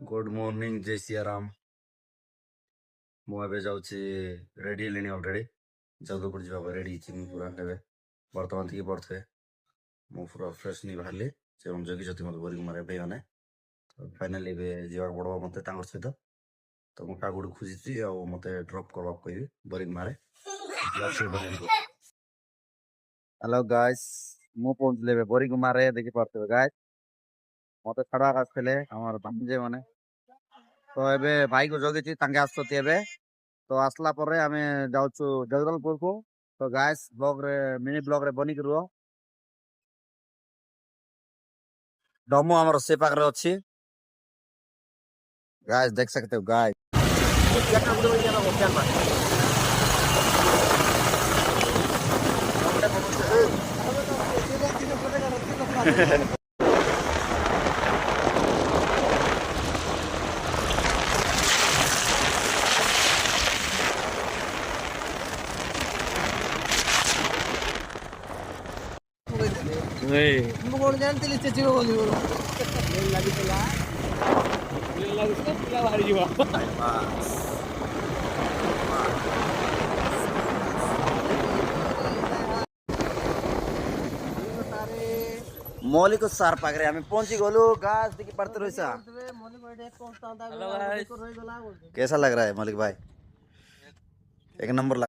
Good morning जय सिया राम। मुझे जाऊँगी रेडी हेली अलरेडी जगदपुर जावा रेडी पूरा ने बर्तमान थी पढ़ते मु पूरा फ्रेश नहीं बाहर जगी मत बोरिंग मारे भाई तो फाइनाली जावा पड़ा मत सहित तो मुझे क्या गोटे खोजी मत ड्रप करवा कह बोरिंग मारे। हेलो गाइस मु पहुँचले बोरिंग मारे देखी पार्थे गाइस मत छाड़ा आसते हमार भांजे मैंने तो ये भाई को जगी आसती ए तो आसला पर आमे जाउछु जगदलपुर को। तो गाइस ब्लॉग रे मिनी ब्लॉग रे बनी करो डमो हमर से पाखरे अछि गाइस देख सकते हो गाइस ମୁଁ କଣ ଜାଣିଥିଲି ଚେଚିବ ବୋଲି ଲାଗିଥିଲା ପିଲା ବାହାରିଯିବ। मौलिक सार पाखरे आमे पहुंची गलु गाइस देखि पड़ते रहिसा। कैसा लग रहा है मौलिक भाई? एक नंबर